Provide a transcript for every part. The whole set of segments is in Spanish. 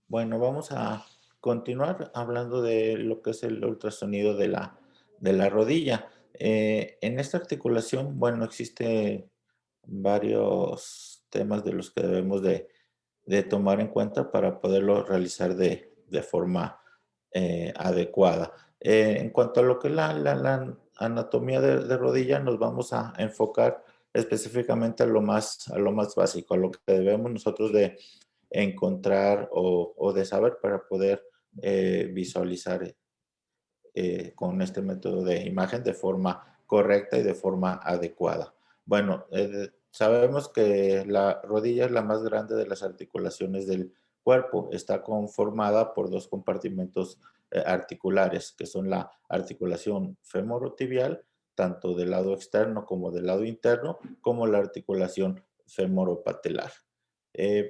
Bueno, vamos a continuar hablando de lo que es el ultrasonido de la rodilla. En esta articulación, bueno, existe varios temas de los que debemos de tomar en cuenta para poderlo realizar de forma adecuada. En cuanto a lo que es la anatomía de rodilla, nos vamos a enfocar específicamente a lo más básico, a lo que debemos nosotros de encontrar o de saber para poder visualizar con este método de imagen de forma correcta y de forma adecuada. Bueno, sabemos que la rodilla es la más grande de las articulaciones del cuerpo. Está conformada por dos compartimentos articulares, que son la articulación femorotibial, tanto del lado externo como del lado interno, como la articulación femoropatelar.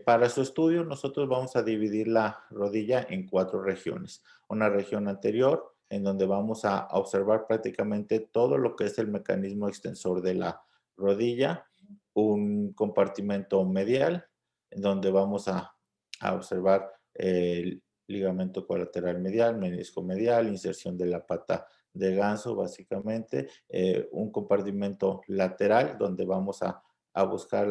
Para su estudio, nosotros vamos a dividir la rodilla en cuatro regiones. Una región anterior, en donde vamos a observar prácticamente todo lo que es el mecanismo extensor de la rodilla, un compartimento medial, en donde vamos a observar el ligamento colateral medial, menisco medial, inserción de la pata de ganso, básicamente, un compartimento lateral, donde vamos a buscar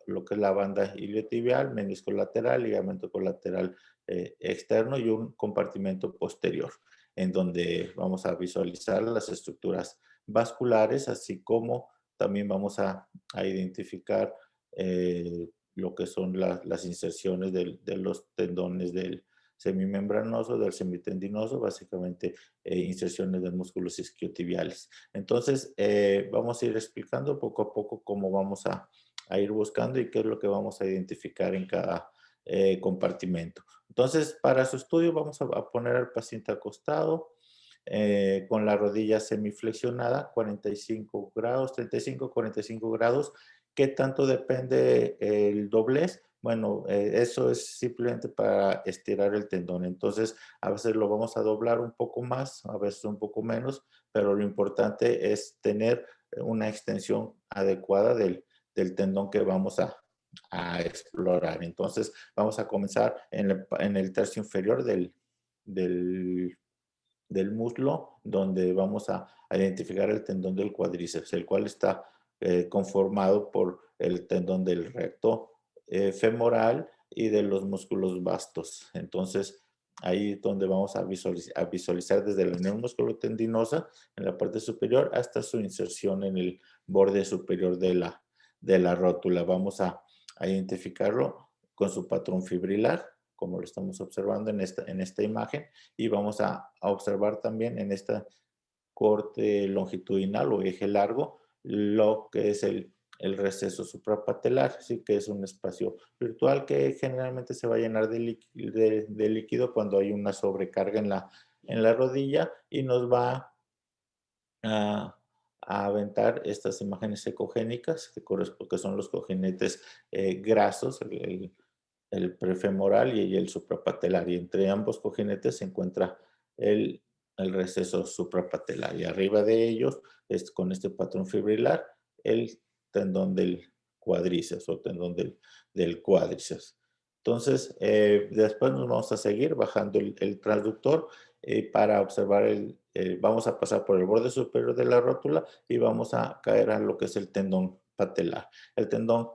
lo que es la banda iliotibial, menisco lateral, ligamento colateral externo y un compartimento posterior, en donde vamos a visualizar las estructuras vasculares, así como también vamos a identificar lo que son las inserciones de los tendones del semimembranoso, del semitendinoso, básicamente inserciones de músculos isquiotibiales. Entonces, vamos a ir explicando poco a poco cómo vamos a ir buscando y qué es lo que vamos a identificar en cada compartimento. Entonces, para su estudio vamos a poner al paciente acostado con la rodilla semiflexionada, 45 grados, 35, 45 grados. ¿Qué tanto depende el doblez? Bueno, eso es simplemente para estirar el tendón. Entonces, a veces lo vamos a doblar un poco más, a veces un poco menos, pero lo importante es tener una extensión adecuada del tendón que vamos a explorar. Entonces, vamos a comenzar en el tercio inferior del del muslo, donde vamos a identificar el tendón del cuádriceps, el cual está conformado por el tendón del recto femoral y de los músculos vastos. Entonces, ahí es donde vamos a visualizar desde la unión musculotendinosa en la parte superior hasta su inserción en el borde superior de la rótula. Vamos a identificarlo con su patrón fibrilar, como lo estamos observando en esta imagen, y vamos a observar también en esta corte longitudinal o eje largo lo que es el receso suprapatelar, así que es un espacio virtual que generalmente se va a llenar de líquido cuando hay una sobrecarga en la rodilla y nos va a aventar estas imágenes ecogénicas que son los cojinetes grasos, el prefemoral y el suprapatelar. Y entre ambos cojinetes se encuentra el, el receso suprapatelar. Y arriba de ellos, con este patrón fibrilar, el tendón del cuádriceps o tendón del cuádriceps. Entonces, después nos vamos a seguir bajando el transductor para observar vamos a pasar por el borde superior de la rótula y vamos a caer a lo que es el tendón patelar. El tendón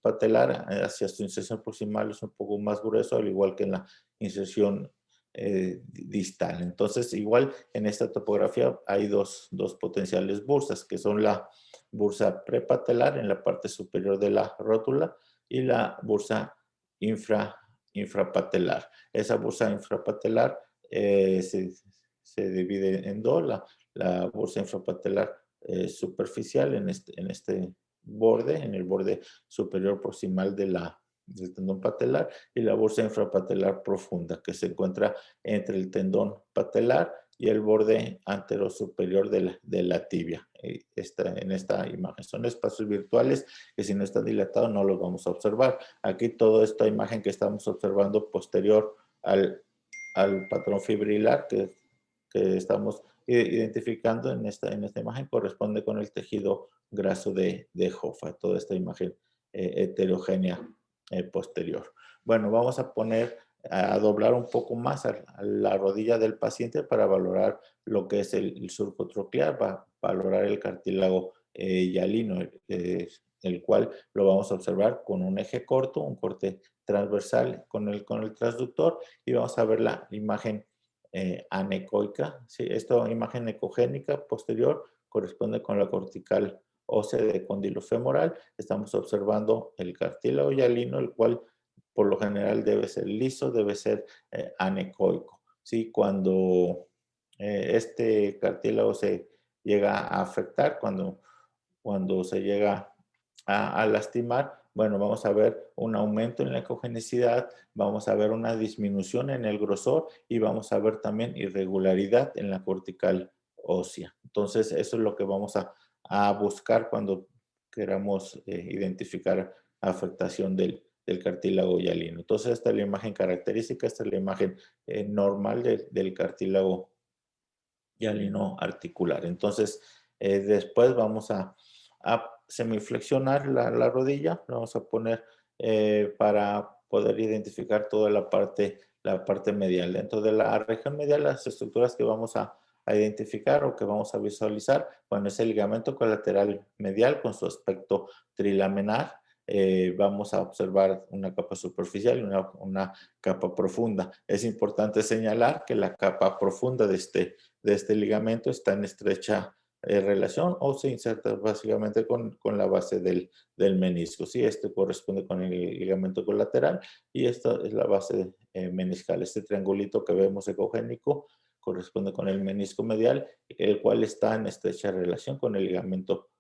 patelar hacia su inserción proximal es un poco más grueso, al igual que en la inserción distal. Entonces, igual en esta topografía hay dos potenciales bursas, que son la bursa prepatelar en la parte superior de la rótula y la bursa infrapatelar. Esa bursa infrapatelar se divide en dos, la bursa infrapatelar superficial en este borde, en el borde superior proximal del tendón patelar, y la bursa infrapatelar profunda, que se encuentra entre el tendón patelar y el borde antero superior de la tibia. En esta imagen son espacios virtuales que si no están dilatados no los vamos a observar. Aquí toda esta imagen que estamos observando posterior al patrón fibrilar que estamos identificando en esta imagen corresponde con el tejido graso de Hoffa, toda esta imagen heterogénea posterior. Bueno, vamos a poner a doblar un poco más a la rodilla del paciente para valorar lo que es el surco troclear, para valorar el cartílago hialino, el cual lo vamos a observar con un eje corto, un corte transversal con el transductor, y vamos a ver la imagen anecoica. Sí, esta imagen ecogénica posterior corresponde con la cortical ósea de cóndilo femoral. Estamos observando el cartílago hialino, el cual por lo general debe ser liso, debe ser anecoico. ¿Sí? Cuando este cartílago se llega a afectar, cuando se llega a lastimar, bueno, vamos a ver un aumento en la ecogenicidad, vamos a ver una disminución en el grosor y vamos a ver también irregularidad en la cortical ósea. Entonces, eso es lo que vamos a buscar cuando queramos identificar afectación del cartílago hialino. Entonces, esta es la imagen característica, esta es la imagen normal del cartílago hialino articular. Entonces, después vamos a semiflexionar la rodilla, la vamos a poner para poder identificar toda la parte medial. Dentro de la región medial, las estructuras que vamos a identificar o que vamos a visualizar, bueno, es el ligamento colateral medial con su aspecto trilaminar. Vamos a observar una capa superficial y una capa profunda. Es importante señalar que la capa profunda de este ligamento está en estrecha relación o se inserta básicamente con la base del menisco. ¿Sí? Este corresponde con el ligamento colateral y esta es la base meniscal. Este triangulito que vemos ecogénico corresponde con el menisco medial, el cual está en estrecha relación con el ligamento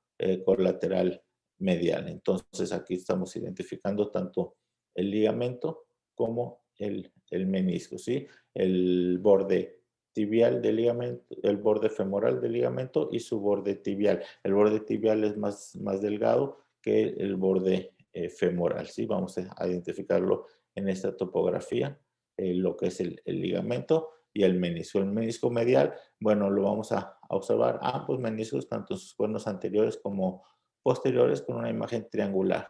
colateral medial. Entonces aquí estamos identificando tanto el ligamento como el menisco, ¿sí? El borde tibial del ligamento, el borde femoral del ligamento y su borde tibial. El borde tibial es más delgado que el borde femoral, ¿sí? Vamos a identificarlo en esta topografía, lo que es el ligamento y el menisco. El menisco medial, bueno, lo vamos a observar ambos meniscos, tanto en sus cuernos anteriores como posteriores, con una imagen triangular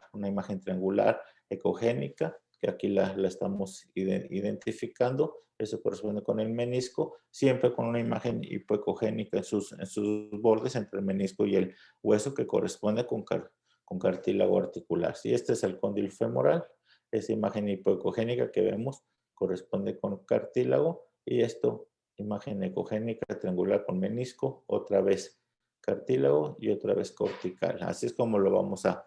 ecogénica, que aquí la estamos identificando. Eso corresponde con el menisco, siempre con una imagen hipoecogénica en sus bordes entre el menisco y el hueso que corresponde con cartílago articular. Si este es el cóndilo femoral, esa imagen hipoecogénica que vemos corresponde con cartílago y esto, imagen ecogénica triangular con menisco, otra vez cartílago y otra vez cortical. Así es como lo vamos a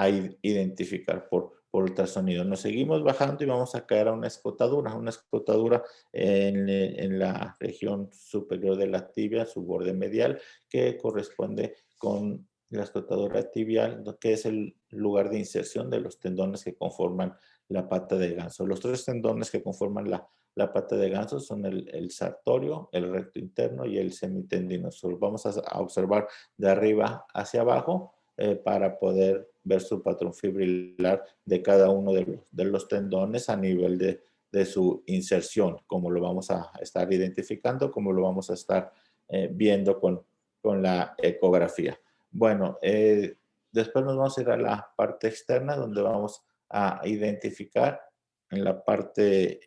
identificar por ultrasonido. Nos seguimos bajando y vamos a caer a una escotadura en la región superior de la tibia, su borde medial, que corresponde con la escotadura tibial, que es el lugar de inserción de los tendones que conforman la pata de ganso. Los tres tendones que conforman la pata de ganso son el sartorio, el recto interno y el semitendinoso. Vamos a observar de arriba hacia abajo para poder ver su patrón fibrilar de cada uno de los tendones a nivel de su inserción, como lo vamos a estar identificando, como lo vamos a estar viendo con la ecografía. Bueno, después nos vamos a ir a la parte externa donde vamos a identificar en la parte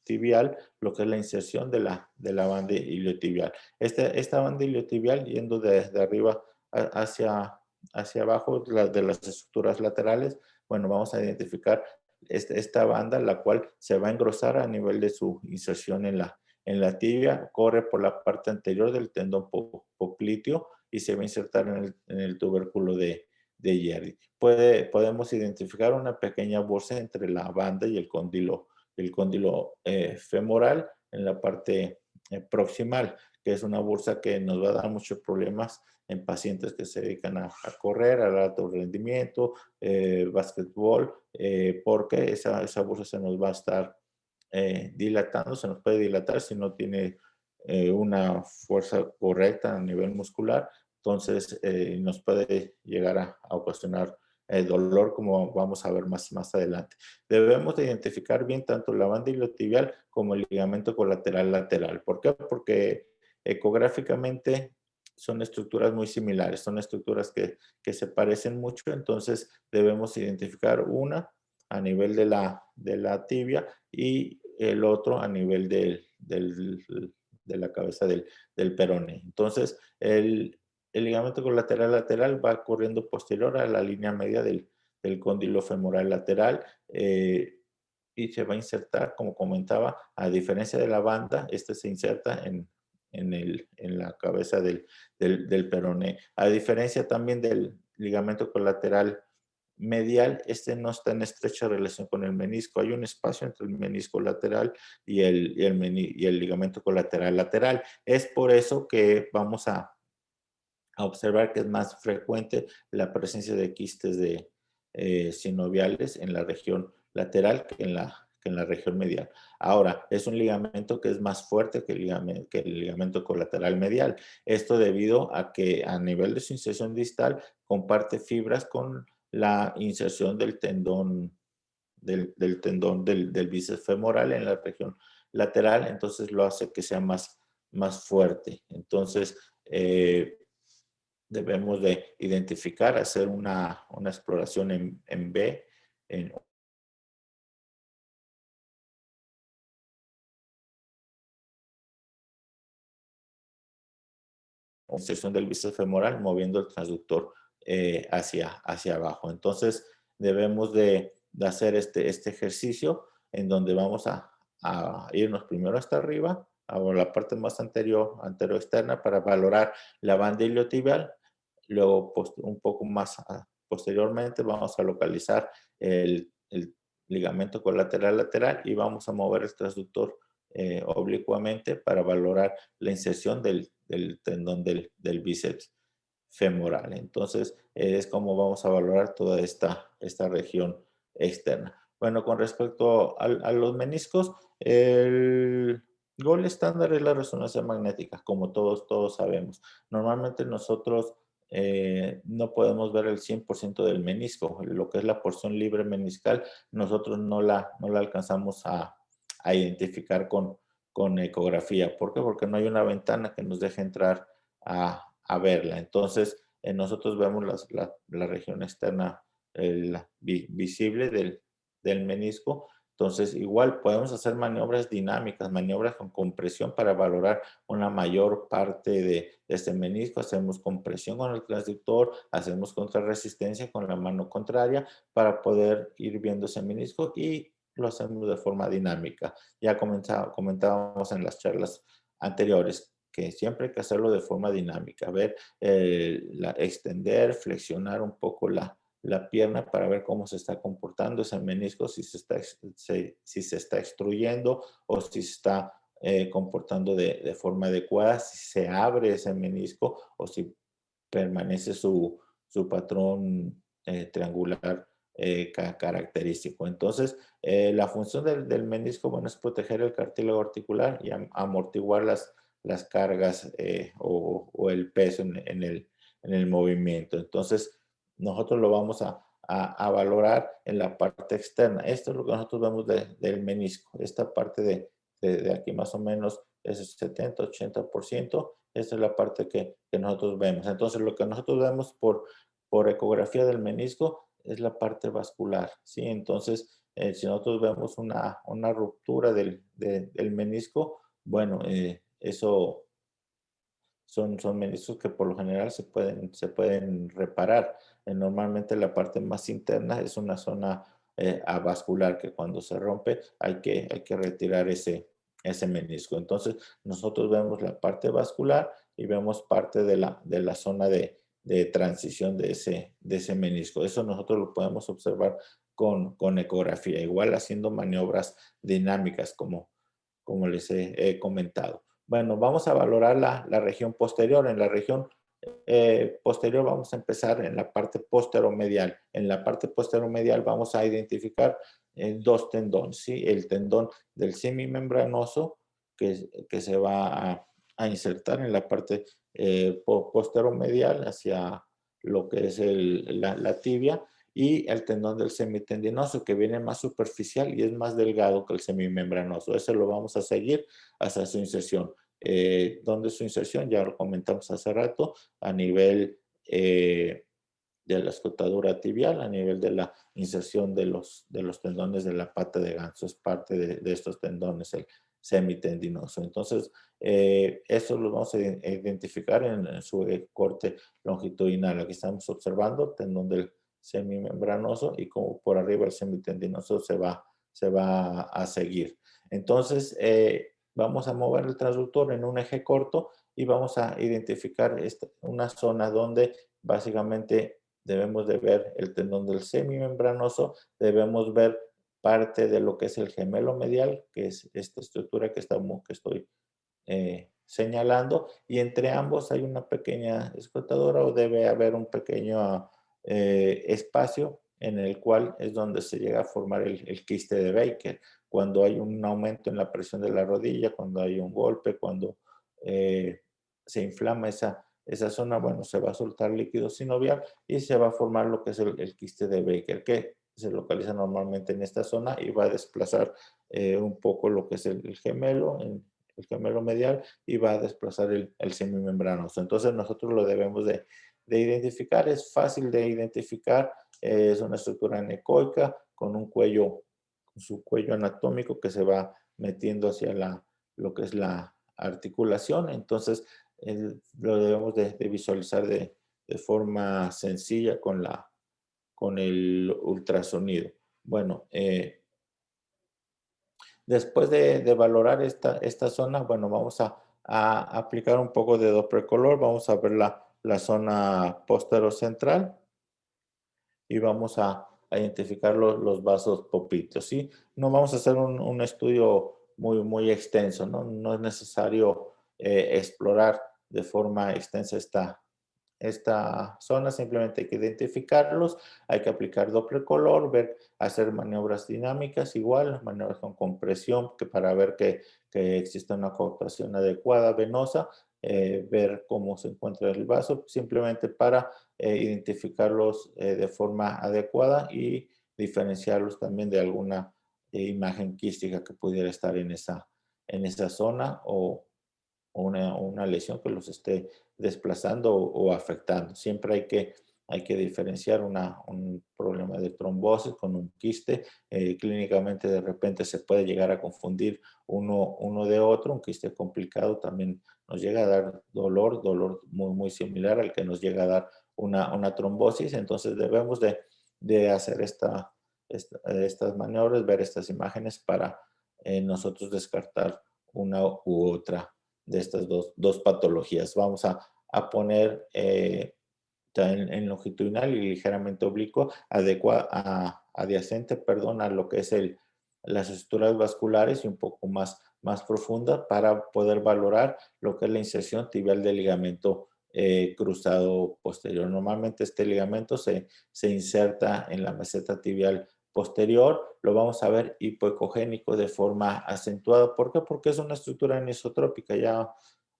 tibial lo que es la inserción de la banda iliotibial. Esta banda iliotibial yendo de arriba hacia abajo de las estructuras laterales, bueno, vamos a identificar esta banda, la cual se va a engrosar a nivel de su inserción en la tibia, corre por la parte anterior del tendón popliteo y se va a insertar en el tubérculo de Yerdi. Podemos identificar una pequeña bursa entre la banda y el cóndilo femoral en la parte proximal, que es una bursa que nos va a dar muchos problemas en pacientes que se dedican a correr, al alto rendimiento, básquetbol, porque esa bursa se nos va a estar dilatando, se nos puede dilatar si no tiene una fuerza correcta a nivel muscular, entonces nos puede llegar a ocasionar dolor como vamos a ver más adelante. Debemos de identificar bien tanto la banda iliotibial como el ligamento colateral lateral. ¿Por qué? Porque ecográficamente son estructuras muy similares, son estructuras que se parecen mucho, entonces debemos identificar una a nivel de la tibia y el otro a nivel de la cabeza del peroné. Entonces, el ligamento colateral lateral va corriendo posterior a la línea media del cóndilo femoral lateral y se va a insertar, como comentaba, a diferencia de la banda, este se inserta en la cabeza del peroné. A diferencia también del ligamento colateral medial, este no está en estrecha relación con el menisco. Hay un espacio entre el menisco lateral y el ligamento colateral lateral. Es por eso que vamos a observar que es más frecuente la presencia de quistes sinoviales en la región lateral que en la región medial. Ahora, es un ligamento que es más fuerte que el ligamento colateral medial. Esto debido a que a nivel de su inserción distal comparte fibras con la inserción del tendón del bíceps femoral en la región lateral, entonces lo hace que sea más fuerte. Entonces, debemos de identificar, hacer una exploración en B, en inserción del bíceps femoral, moviendo el transductor hacia abajo. Entonces, debemos de hacer este ejercicio en donde vamos a irnos primero hasta arriba, a la parte más anterior externa, para valorar la banda iliotibial. Luego, un poco más posteriormente, vamos a localizar el ligamento colateral lateral y vamos a mover el transductor oblicuamente para valorar la inserción del tendón del bíceps femoral. Entonces, es como vamos a valorar toda esta región externa. Bueno, con respecto a los meniscos, el gol estándar es la resonancia magnética, como todos sabemos. Normalmente nosotros no podemos ver el 100% del menisco, lo que es la porción libre meniscal, nosotros no la alcanzamos a identificar con ecografía. ¿Por qué? Porque no hay una ventana que nos deje entrar a verla. Entonces, nosotros vemos la región externa visible del menisco. Entonces, igual podemos hacer maniobras dinámicas, maniobras con compresión para valorar una mayor parte de este menisco. Hacemos compresión con el transductor, hacemos contrarresistencia con la mano contraria para poder ir viendo ese menisco y lo hacemos de forma dinámica. Ya comentábamos en las charlas anteriores que siempre hay que hacerlo de forma dinámica, ver, extender, flexionar un poco la pierna para ver cómo se está comportando ese menisco, si se está extruyendo o si se está comportando de forma adecuada, si se abre ese menisco o si permanece su patrón triangular característico. Entonces, la función del menisco, bueno, es proteger el cartílago articular y amortiguar las cargas o el peso en el movimiento. Entonces, nosotros lo vamos a valorar en la parte externa. Esto es lo que nosotros vemos del menisco. Esta parte de aquí más o menos es el 70-80%. Esta es la parte que nosotros vemos. Entonces, lo que nosotros vemos por ecografía del menisco es la parte vascular, ¿sí? Entonces, si nosotros vemos una ruptura del menisco, bueno, eso son meniscos que por lo general se pueden reparar. Normalmente la parte más interna es una zona avascular que cuando se rompe hay que retirar ese menisco. Entonces nosotros vemos la parte vascular y vemos parte de la zona de transición de ese menisco. Eso nosotros lo podemos observar con ecografía, igual haciendo maniobras dinámicas como les he comentado. Bueno, vamos a valorar la región posterior. En la región posterior vamos a empezar en la parte posteromedial. En la parte posteromedial vamos a identificar dos tendones, ¿sí? El tendón del semimembranoso que se va a insertar en la parte posteromedial hacia lo que es la tibia y el tendón del semitendinoso que viene más superficial y es más delgado que el semimembranoso. Ese lo vamos a seguir hasta su inserción. ¿Dónde es su inserción? Ya lo comentamos hace rato, a nivel de la escotadura tibial a nivel de la inserción de los tendones de la pata de ganso. Es parte de estos tendones, el semitendinoso. Entonces, eso lo vamos a identificar en su corte longitudinal. Aquí estamos observando tendón del semimembranoso y como por arriba el semitendinoso se va a seguir. Entonces, vamos a mover el transductor en un eje corto y vamos a identificar una zona donde básicamente debemos de ver el tendón del semimembranoso, debemos ver parte de lo que es el gemelo medial, que es esta estructura que estoy señalando, y entre ambos hay una pequeña escotadora o debe haber un pequeño espacio en el cual es donde se llega a formar el quiste de Baker. Cuando hay un aumento en la presión de la rodilla, cuando hay un golpe, cuando eh, se inflama esa zona, bueno, se va a soltar líquido sinovial y se va a formar lo que es el quiste de Baker, que se localiza normalmente en esta zona y va a desplazar un poco lo que es el gemelo, el gemelo medial y va a desplazar el semimembranoso. Entonces nosotros lo debemos de identificar, es fácil de identificar, es una estructura anecoica con un cuello, con su cuello anatómico que se va metiendo hacia lo que es la articulación. Entonces lo debemos de visualizar de forma sencilla con el ultrasonido. Bueno, después de valorar esta zona, bueno, vamos a aplicar un poco de Doppler color, vamos a ver la zona posterocentral y vamos a identificar los vasos popliteos, ¿sí? No vamos a hacer un estudio muy extenso, ¿no? No es necesario explorar de forma extensa esta zona, simplemente hay que identificarlos, hay que aplicar doble color, ver, hacer maniobras dinámicas igual, maniobras con compresión que para ver que existe una coactación adecuada venosa, ver cómo se encuentra el vaso, simplemente para identificarlos de forma adecuada y diferenciarlos también de alguna imagen quística que pudiera estar en esa zona o una lesión que los esté desplazando o afectando. Siempre hay que diferenciar un problema de trombosis con un quiste. Clínicamente de repente se puede llegar a confundir uno de otro. Un quiste complicado también nos llega a dar dolor muy similar al que nos llega a dar una trombosis. Entonces debemos de hacer estas maniobras, ver estas imágenes para nosotros descartar una u otra de estas dos patologías. Vamos a poner en longitudinal y ligeramente oblicuo, adyacente, perdón, a lo que es las estructuras vasculares y un poco más profunda para poder valorar lo que es la inserción tibial del ligamento cruzado posterior. Normalmente este ligamento se inserta en la meseta tibial posterior, lo vamos a ver hipoecogénico de forma acentuada. ¿Por qué? Porque es una estructura anisotrópica. Ya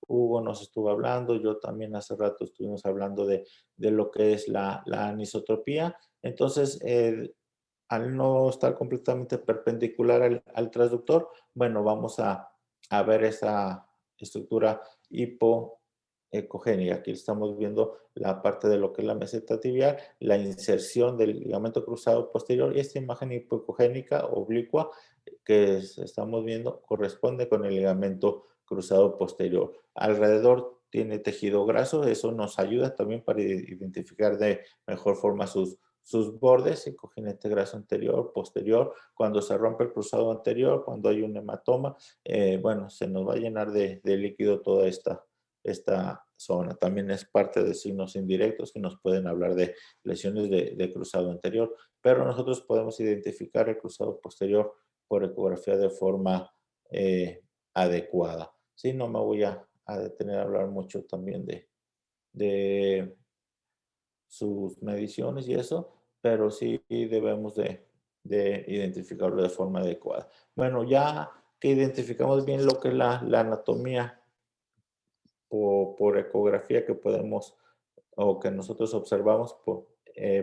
Hugo nos estuvo hablando, yo también hace rato estuvimos hablando de lo que es la anisotropía. Entonces, al no estar completamente perpendicular al transductor, bueno, vamos a ver esa estructura hipoecogénica. Aquí estamos viendo la parte de lo que es la meseta tibial, la inserción del ligamento cruzado posterior y esta imagen hipoecogénica oblicua que estamos viendo corresponde con el ligamento cruzado posterior. Alrededor tiene tejido graso, eso nos ayuda también para identificar de mejor forma sus bordes, y coginete graso anterior, posterior, cuando se rompe el cruzado anterior, cuando hay un hematoma, bueno, se nos va a llenar de líquido toda esta zona. También es parte de signos indirectos que nos pueden hablar de lesiones de cruzado anterior, pero nosotros podemos identificar el cruzado posterior por ecografía de forma adecuada. Sí, no me voy a detener a hablar mucho también de sus mediciones y eso, pero sí debemos de identificarlo de forma adecuada. Bueno, ya que identificamos bien lo que es la anatomía por ecografía que podemos o que nosotros observamos,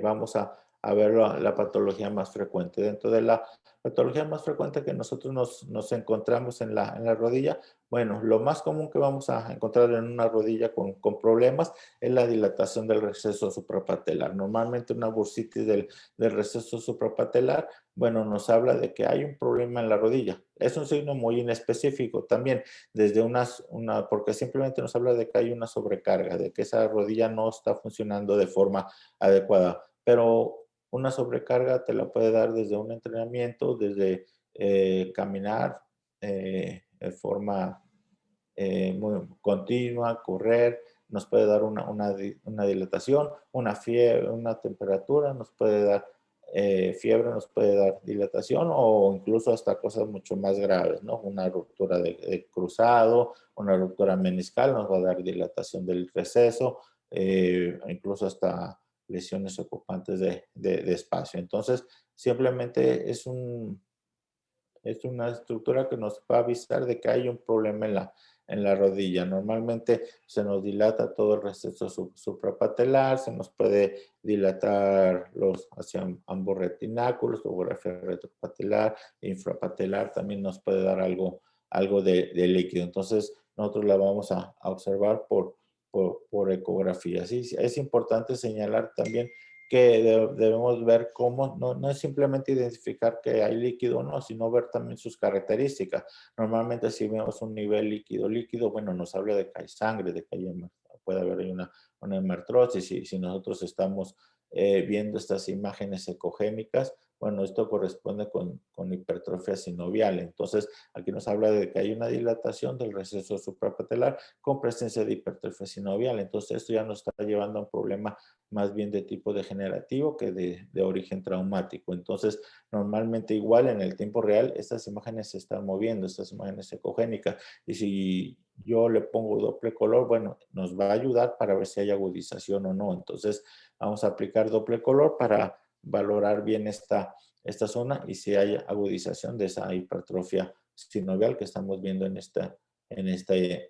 vamos a ver la patología más frecuente. Dentro de la patología más frecuente que nosotros nos encontramos en la rodilla, bueno, lo más común que vamos a encontrar en una rodilla con problemas es la dilatación del receso suprapatelar. Normalmente una bursitis del receso suprapatelar, bueno, nos habla de que hay un problema en la rodilla. Es un signo muy inespecífico también, desde porque simplemente nos habla de que hay una sobrecarga, de que esa rodilla no está funcionando de forma adecuada. Pero una sobrecarga te la puede dar desde un entrenamiento, desde caminar de forma muy continua, correr, nos puede dar una dilatación, una fiebre, una temperatura, nos puede dar fiebre, nos puede dar dilatación o incluso hasta cosas mucho más graves, ¿no? Una ruptura de cruzado, una ruptura meniscal nos va a dar dilatación del receso, incluso hasta lesiones ocupantes de espacio. Entonces, simplemente es una estructura que nos va a avisar de que hay un problema en la rodilla. Normalmente se nos dilata todo el receso suprapatelar, se nos puede dilatar los hacia ambos retináculos, topografía retropatelar, infrapatelar, también nos puede dar algo de líquido. Entonces, nosotros la vamos a observar por ecografía. Sí, es importante señalar también que debemos ver cómo, no es simplemente identificar que hay líquido o no, sino ver también sus características. Normalmente si vemos un nivel líquido, bueno, nos habla de que hay sangre, de que puede haber una hemartrosis, y si nosotros estamos viendo estas imágenes ecogénicas, bueno, esto corresponde con hipertrofia sinovial. Entonces, aquí nos habla de que hay una dilatación del receso suprapatelar con presencia de hipertrofia sinovial. Entonces, esto ya nos está llevando a un problema más bien de tipo degenerativo que de origen traumático. Entonces, normalmente igual en el tiempo real, estas imágenes se están moviendo, estas imágenes ecogénicas, y si yo le pongo doble color, bueno, nos va a ayudar para ver si hay agudización o no. Entonces, vamos a aplicar doble color para valorar bien esta zona y si hay agudización de esa hipertrofia sinovial que estamos viendo en esta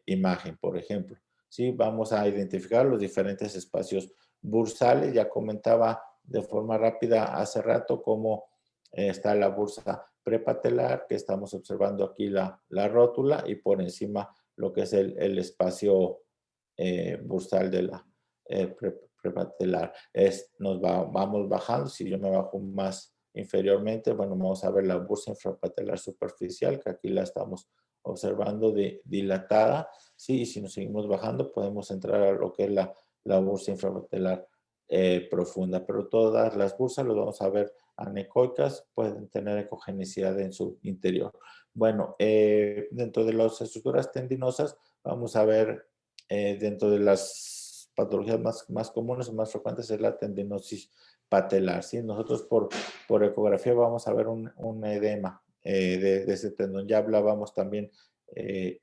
imagen, por ejemplo. Sí, vamos a identificar los diferentes espacios bursales. Ya comentaba de forma rápida hace rato cómo está la bursa prepatelar, que estamos observando aquí la rótula y por encima lo que es el espacio bursal de la prepatelar. Vamos bajando, si yo me bajo más inferiormente, bueno, vamos a ver la bursa infrapatelar superficial, que aquí la estamos observando dilatada, sí, y si nos seguimos bajando podemos entrar a lo que es la bursa infrapatelar profunda, pero todas las bursas lo vamos a ver anecoicas, pueden tener ecogenicidad en su interior. Bueno, dentro de las estructuras tendinosas vamos a ver dentro de las patologías más comunes o más frecuentes es la tendinosis patelar. ¿Sí? Nosotros por ecografía vamos a ver un edema de ese tendón. Ya hablábamos también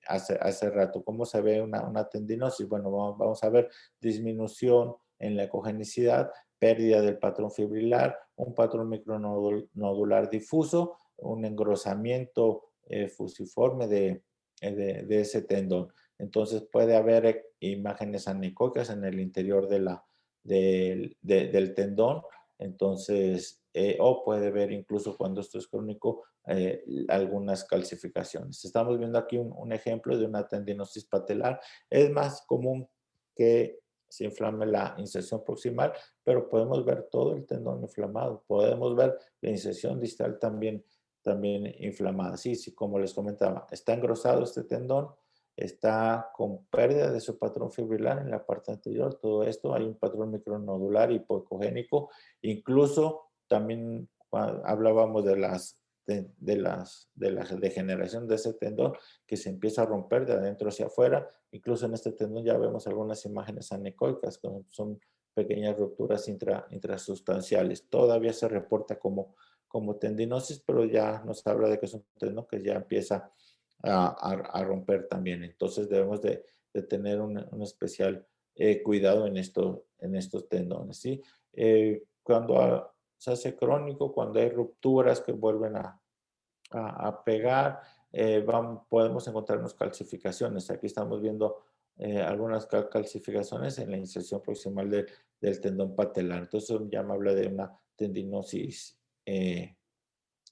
hace rato. ¿Cómo se ve una tendinosis? Bueno, vamos a ver disminución en la ecogenicidad, pérdida del patrón fibrilar, un patrón micronodular difuso, un engrosamiento fusiforme de ese tendón. Entonces puede haber imágenes anecoicas en el interior del tendón, entonces, o puede ver incluso cuando esto es crónico algunas calcificaciones. Estamos viendo aquí un ejemplo de una tendinosis patelar. Es más común que se inflame la inserción proximal, pero podemos ver todo el tendón inflamado. Podemos ver la inserción distal también inflamada. Sí, sí, como les comentaba, está engrosado este tendón, está con pérdida de su patrón fibrilar en la parte anterior. Todo esto, hay un patrón micronodular hipoecogénico. Incluso también hablábamos de la degeneración de ese tendón que se empieza a romper de adentro hacia afuera. Incluso en este tendón ya vemos algunas imágenes anecoicas, que son pequeñas rupturas intrasustanciales. Todavía se reporta como tendinosis, pero ya nos habla de que es un tendón que ya empieza a romper también. Entonces debemos de tener un especial cuidado en estos tendones. ¿Sí? Cuando se hace crónico, cuando hay rupturas que vuelven a pegar, podemos encontrarnos calcificaciones. Aquí estamos viendo algunas calcificaciones en la inserción proximal del tendón patelar. Entonces ya me habla de una tendinosis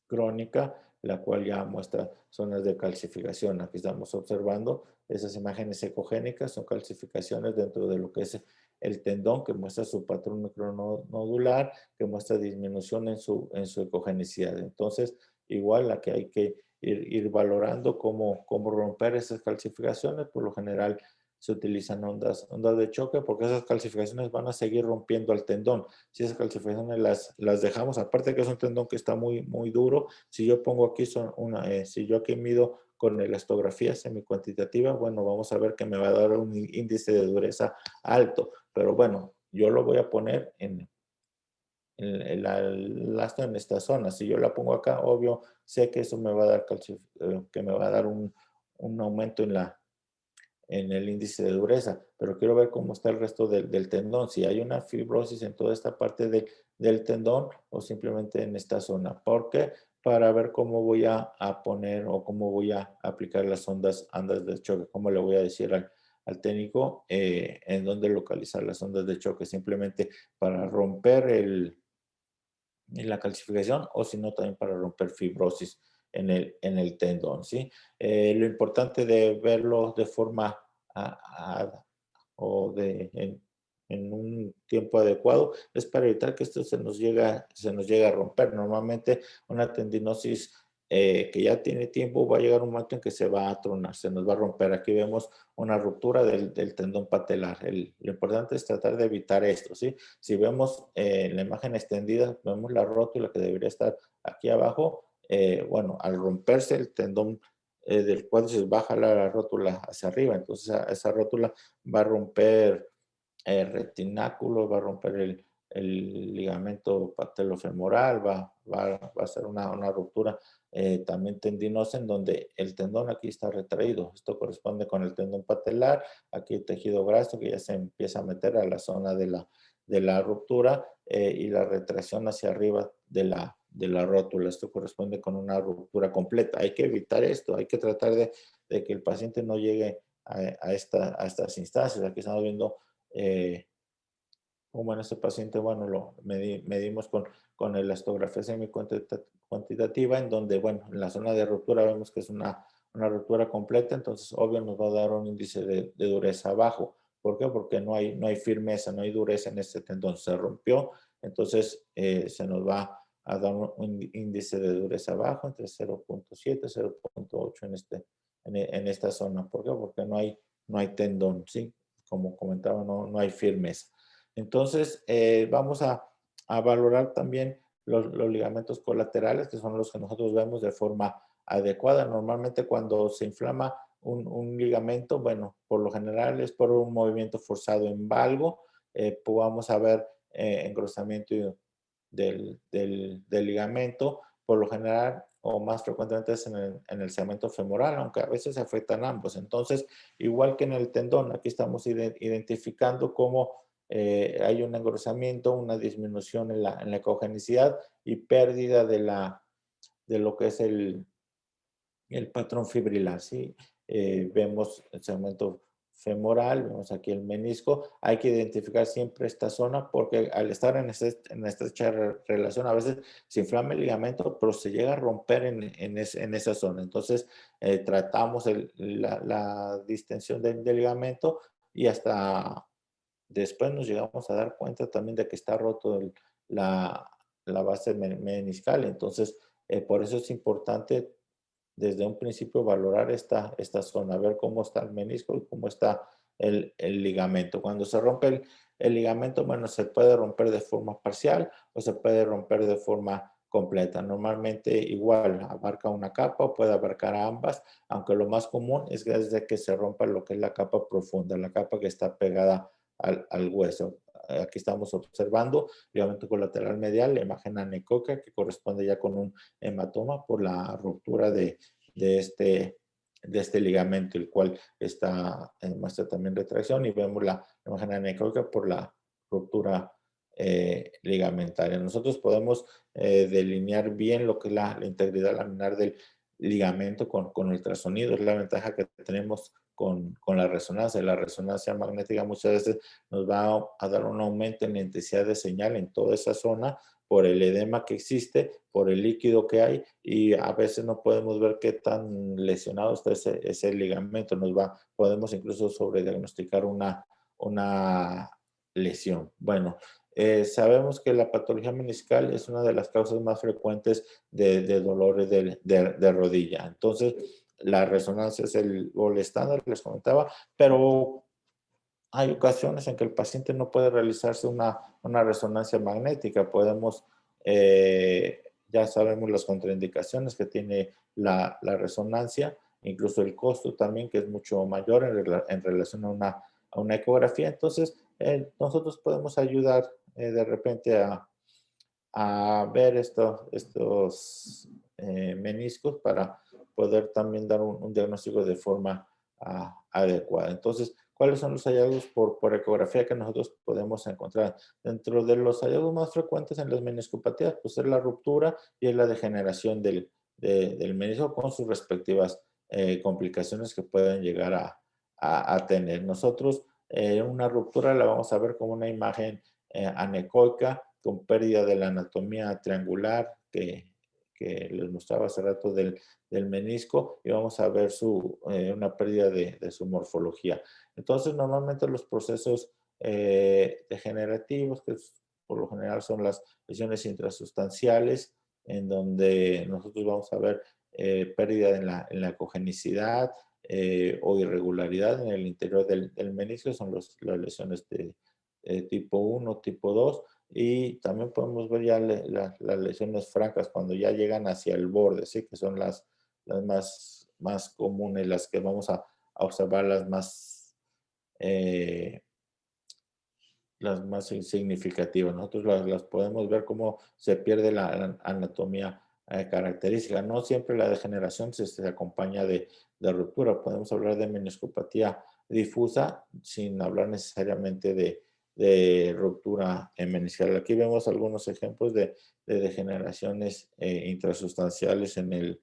crónica, la cual ya muestra zonas de calcificación. Aquí estamos observando esas imágenes ecogénicas, son calcificaciones dentro de lo que es el tendón, que muestra su patrón micronodular, que muestra disminución en su ecogenicidad. Entonces, igual aquí hay que ir valorando cómo romper esas calcificaciones. Por lo general se utilizan ondas de choque porque esas calcificaciones van a seguir rompiendo el tendón. Si esas calcificaciones las dejamos, aparte que es un tendón que está muy duro, si yo pongo aquí si yo aquí mido con elastografía semicuantitativa, bueno, vamos a ver que me va a dar un índice de dureza alto, pero bueno, yo lo voy a poner en esta zona. Si yo la pongo acá, obvio, sé que eso me va a dar que me va a dar un aumento en el índice de dureza, pero quiero ver cómo está el resto del tendón, si hay una fibrosis en toda esta parte del tendón o simplemente en esta zona. ¿Por qué? Para ver cómo voy a poner o cómo voy a aplicar las ondas de choque, cómo le voy a decir al técnico en dónde localizar las ondas de choque, simplemente para romper la calcificación o si no también para romper fibrosis en el tendón, ¿sí? Lo importante de verlo de forma o en un tiempo adecuado es para evitar que esto se nos llegue a romper. Normalmente una tendinosis que ya tiene tiempo va a llegar un momento en que se va a tronar, se nos va a romper. Aquí vemos una ruptura del tendón patelar. Lo importante es tratar de evitar esto, ¿sí? Si vemos la imagen extendida, vemos la rótula que debería estar aquí abajo. Bueno, al romperse el tendón del cual se baja la rótula hacia arriba, entonces esa rótula va a romper retináculo, va a romper el ligamento patelofemoral, va a ser una ruptura también tendinosa en donde el tendón aquí está retraído. Esto corresponde con el tendón patelar, aquí el tejido graso que ya se empieza a meter a la zona de la ruptura y la retracción hacia arriba de la rótula. Esto corresponde con una ruptura completa. Hay que evitar esto, hay que tratar de que el paciente no llegue a estas instancias. Aquí estamos viendo como en este paciente, bueno, medimos con elastografía semi-cuantitativa, en donde, bueno, en la zona de ruptura vemos que es una ruptura completa, entonces, obvio, nos va a dar un índice de dureza bajo. ¿Por qué? Porque no hay firmeza, no hay dureza en este tendón. Se rompió, entonces se nos va a dar un índice de dureza bajo entre 0.7 y 0.8 en esta zona. ¿Por qué? Porque no hay tendón, ¿sí? Como comentaba, no hay firmeza. Entonces, vamos a valorar también los ligamentos colaterales, que son los que nosotros vemos de forma adecuada. Normalmente cuando se inflama un ligamento, bueno, por lo general es por un movimiento forzado en valgo, vamos a ver engrosamiento del ligamento, por lo general o más frecuentemente es en el segmento femoral, aunque a veces se afectan ambos. Entonces, igual que en el tendón, aquí estamos identificando cómo hay un engrosamiento, una disminución en la ecogenicidad y pérdida de lo que es el patrón fibrilar, ¿sí? Vemos el segmento femoral, vemos aquí el menisco. Hay que identificar siempre esta zona porque al estar en esta estrecha relación, a veces se inflama el ligamento, pero se llega a romper en esa zona. Entonces, tratamos la distensión del ligamento y hasta después nos llegamos a dar cuenta también de que está roto la, la base meniscal. Entonces, por eso es importante desde un principio valorar esta zona, ver cómo está el menisco y cómo está el ligamento. Cuando se rompe el ligamento, bueno, se puede romper de forma parcial o se puede romper de forma completa. Normalmente igual abarca una capa o puede abarcar a ambas, aunque lo más común es desde que se rompa lo que es la capa profunda, la capa que está pegada al hueso. Aquí estamos observando ligamento colateral medial, la imagen anecoica que corresponde ya con un hematoma por la ruptura de este, de este ligamento, el cual muestra también retracción y vemos la imagen anecoica por la ruptura ligamentaria. Nosotros podemos delinear bien lo que es la integridad laminar del ligamento con ultrasonido. Es la ventaja que tenemos con la resonancia. La resonancia magnética muchas veces nos va a dar un aumento en la intensidad de señal en toda esa zona por el edema que existe, por el líquido que hay, y a veces no podemos ver qué tan lesionado está ese ligamento. Podemos incluso sobrediagnosticar una lesión. Bueno, sabemos que la patología meniscal es una de las causas más frecuentes de dolores de rodilla. Entonces, la resonancia es el gol estándar, les comentaba, pero hay ocasiones en que el paciente no puede realizarse una resonancia magnética. Ya sabemos las contraindicaciones que tiene la resonancia, incluso el costo también, que es mucho mayor en relación a una ecografía. Entonces, nosotros podemos ayudar de repente a ver estos meniscos para poder también dar un diagnóstico de forma adecuada. Entonces, ¿cuáles son los hallazgos por ecografía que nosotros podemos encontrar? Dentro de los hallazgos más frecuentes en las meniscopatías, pues es la ruptura y es la degeneración del menisco con sus respectivas complicaciones que pueden llegar a tener. Nosotros una ruptura la vamos a ver como una imagen anecoica, con pérdida de la anatomía triangular que les mostraba hace rato del menisco, y vamos a ver una pérdida de su morfología. Entonces, normalmente los procesos degenerativos, por lo general son las lesiones intrasustanciales, en donde nosotros vamos a ver pérdida en la ecogenicidad o irregularidad en el interior del menisco, son las lesiones de tipo 1, tipo 2, y también podemos ver ya las lesiones francas cuando ya llegan hacia el borde, ¿sí? Que son las más comunes, las que vamos a observar, eh, las más significativas. Nosotros las podemos ver cómo se pierde la anatomía característica. No siempre la degeneración se acompaña de ruptura. Podemos hablar de meniscopatía difusa sin hablar necesariamente de ruptura meniscal. Aquí vemos algunos ejemplos de degeneraciones intrasustanciales en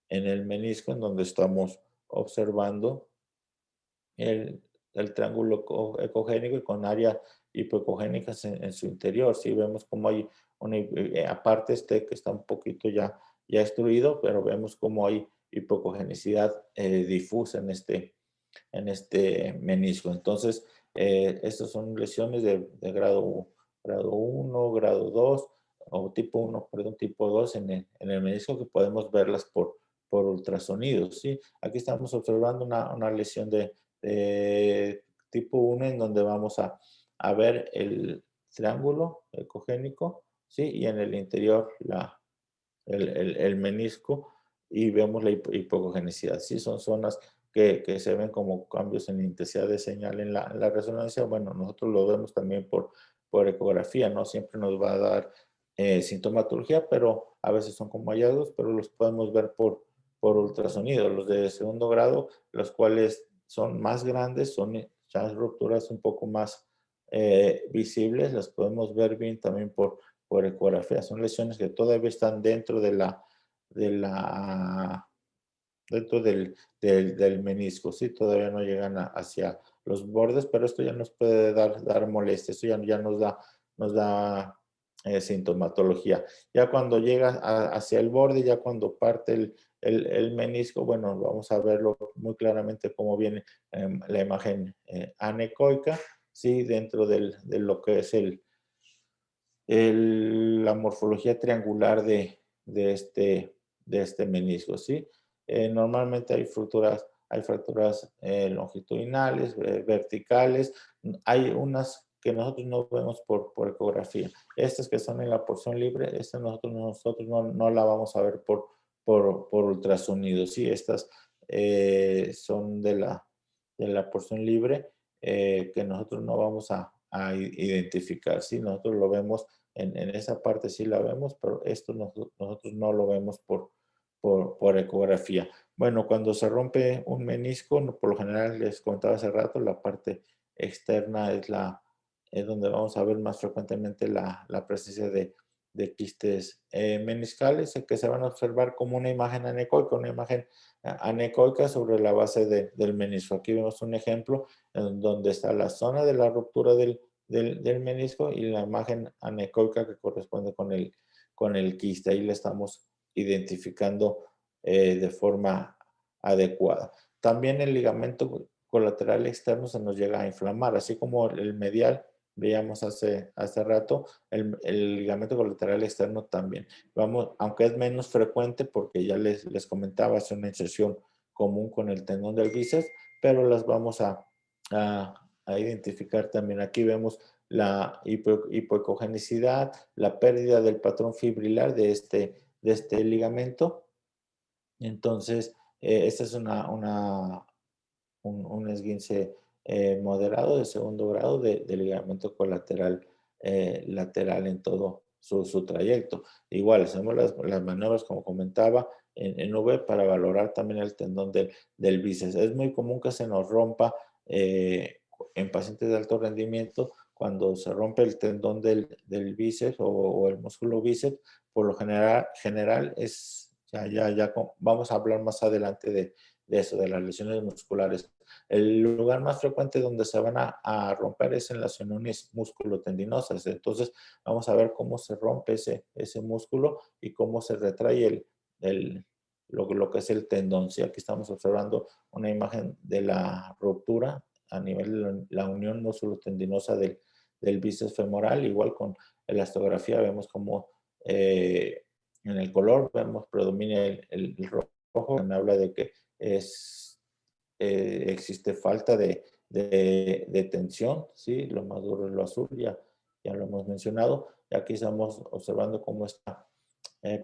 el menisco, en donde estamos observando el, el triángulo ecogénico y con áreas hipoecogénicas en su interior. Sí vemos como hay aparte que está un poquito ya extruido, pero vemos como hay hipocogenicidad difusa en este menisco. Entonces, estas son lesiones de grado 1, grado 2 o tipo 1, perdón, tipo 2 en el menisco, que podemos verlas por ultrasonidos, ¿sí? Aquí estamos observando una lesión de tipo 1 en donde vamos a ver el triángulo ecogénico, ¿sí? Y en el interior el menisco, y vemos la hipocogenicidad. Sí, son zonas que se ven como cambios en la intensidad de señal en la resonancia. Bueno, nosotros lo vemos también por ecografía, no siempre nos va a dar sintomatología, pero a veces son como hallazgos, pero los podemos ver por ultrasonido. Los de segundo grado, los cuales son más grandes, son ya rupturas un poco más visibles, las podemos ver bien también por ecografía. Son lesiones que todavía están de la, dentro del menisco, ¿sí? Todavía no llegan hacia los bordes, pero esto ya nos puede dar molestia, esto ya nos da sintomatología. Ya cuando llega hacia el borde, ya cuando parte el menisco, bueno, vamos a verlo muy claramente cómo viene la imagen anecoica, ¿sí? Dentro de lo que es la morfología triangular de este menisco, ¿sí? Normalmente hay fracturas longitudinales, verticales. Hay unas que nosotros no vemos por ecografía. Estas que son en la porción libre, estas nosotros no la vamos a ver por ultrasonido, ¿sí? Estas son de la porción libre, que nosotros no vamos a identificar, ¿sí? Nosotros lo vemos en esa parte, sí la vemos, pero esto nosotros no lo vemos por ecografía. Bueno, cuando se rompe un menisco, por lo general les contaba hace rato, la parte externa es donde vamos a ver más frecuentemente la presencia de quistes meniscales, que se van a observar como una imagen anecoica, anecoica sobre la base del menisco. Aquí vemos un ejemplo en donde está la zona de la ruptura del menisco y la imagen anecoica que corresponde con el quiste. Ahí le estamos identificando de forma adecuada. También el ligamento colateral externo se nos llega a inflamar, así como el medial, veíamos hace rato, el ligamento colateral externo también. Vamos, aunque es menos frecuente porque ya les comentaba, es una inserción común con el tendón del bíceps, pero las vamos a identificar también. Aquí vemos la hipoecogenicidad, la pérdida del patrón fibrilar de este ligamento. Entonces, esta es un esguince moderado de segundo grado de ligamento colateral lateral en todo su trayecto. Igual, hacemos las maniobras, como comentaba, en V para valorar también el tendón del bíceps. Es muy común que se nos rompa en pacientes de alto rendimiento cuando se rompe el tendón del bíceps o el músculo bíceps. Por lo general es, vamos a hablar más adelante de eso, de las lesiones musculares. El lugar más frecuente donde se van a romper es en las uniones musculotendinosas. Entonces, vamos a ver cómo se rompe ese músculo y cómo se retrae lo que es el tendón. ¿Sí? Aquí estamos observando una imagen de la ruptura a nivel de la unión musculotendinosa del bíceps femoral. Igual con elastografía vemos cómo en el color vemos predomina el rojo, que me habla de que existe falta de tensión, ¿sí? Lo más duro es lo azul, ya lo hemos mencionado. Y aquí estamos observando cómo está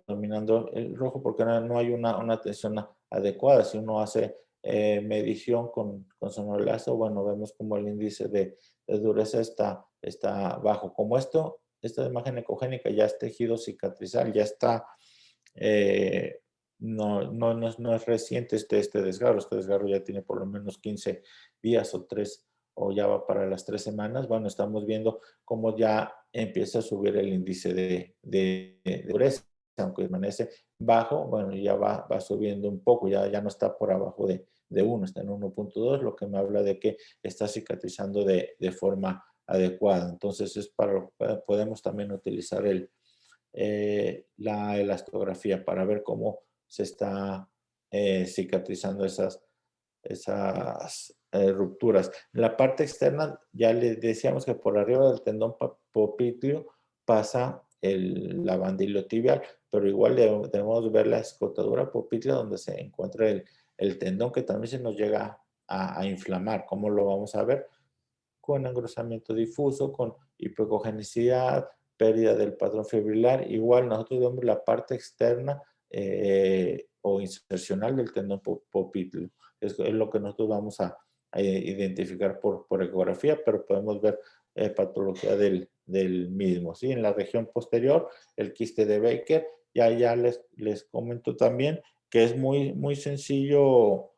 dominando el rojo porque no hay una tensión adecuada. Si uno hace medición con sonolazo, bueno, vemos como el índice de dureza está bajo. Como esta imagen ecogénica ya es tejido cicatrizal, ya está eh, no es reciente este desgarro. Este desgarro ya tiene por lo menos 15 días o ya va para las 3 semanas. Bueno, estamos viendo cómo ya empieza a subir el índice de dureza, aunque permanece bajo, bueno, ya va subiendo un poco, ya no está por abajo de 1, está en 1.2, lo que me habla de que está cicatrizando de forma adecuada. Entonces, podemos también utilizar la elastografía para ver cómo se está cicatrizando esas rupturas. En la parte externa, ya les decíamos que por arriba del tendón popliteo pasa la bandilo tibial, pero igual debemos ver la escotadura poplitea donde se encuentra el tendón que también se nos llega a inflamar. ¿Cómo lo vamos a ver? Con engrosamiento difuso, con hipocogenicidad, pérdida del patrón fibrilar. Igual nosotros vemos la parte externa o insercional del tendón popliteo. Es lo que nosotros vamos a identificar por ecografía, pero podemos ver patología del mismo. ¿Sí? En la región posterior, el quiste de Baker, ya les comento también que es muy sencillo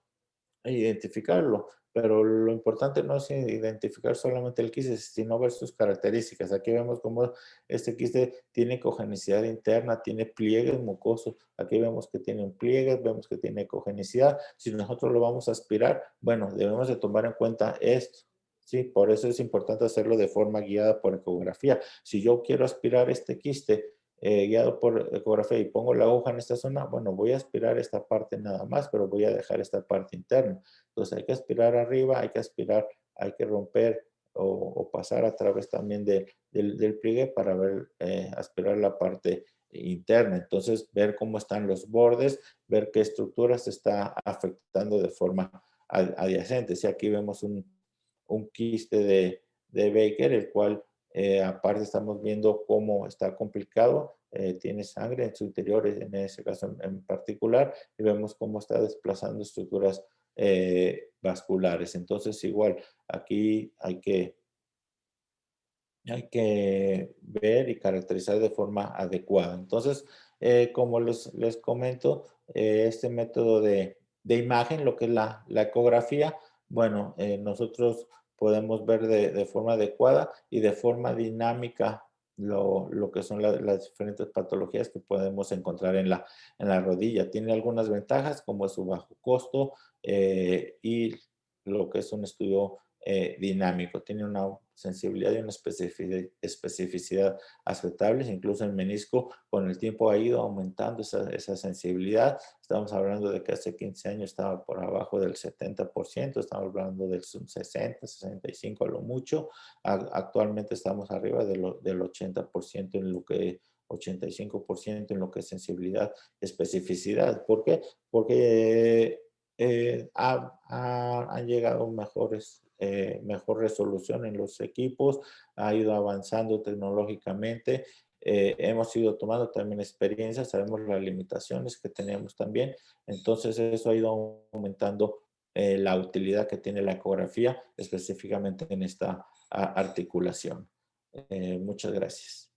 identificarlo, pero lo importante no es identificar solamente el quiste, sino ver sus características. Aquí vemos cómo este quiste tiene cogenicidad interna, tiene pliegues mucosos. Aquí vemos que tiene un pliegue, vemos que tiene cogenicidad. Si nosotros lo vamos a aspirar, bueno, debemos de tomar en cuenta esto. Sí, por eso es importante hacerlo de forma guiada por ecografía. Si yo quiero aspirar este quiste guiado por ecografía y pongo la aguja en esta zona, bueno, voy a aspirar esta parte nada más, pero voy a dejar esta parte interna. Entonces hay que aspirar arriba, hay que romper o pasar a través también del pliegue para ver, aspirar la parte interna. Entonces ver cómo están los bordes, ver qué estructura se está afectando de forma adyacente. Si aquí vemos un quiste de Baker, el cual aparte estamos viendo cómo está complicado, tiene sangre en su interior, en ese caso en particular, y vemos cómo está desplazando estructuras vasculares. Entonces, igual, aquí hay que ver y caracterizar de forma adecuada. Entonces, como les comento, este método de imagen, lo que es la ecografía, bueno, nosotros podemos ver de forma adecuada y de forma dinámica lo que son las diferentes patologías que podemos encontrar en la rodilla. Tiene algunas ventajas como es su bajo costo y lo que es un estudio dinámico, tiene una sensibilidad y una especificidad aceptables. Incluso el menisco con el tiempo ha ido aumentando esa sensibilidad. Estamos hablando de que hace 15 años estaba por abajo del 70%, estamos hablando del 60, 65 a lo mucho. Actualmente estamos arriba del 80% en lo que 85% en lo que es sensibilidad, especificidad. ¿Por qué? Porque han llegado mejor resolución en los equipos, ha ido avanzando tecnológicamente, hemos ido tomando también experiencia, sabemos las limitaciones que tenemos también, entonces eso ha ido aumentando la utilidad que tiene la ecografía, específicamente en esta articulación. Muchas gracias.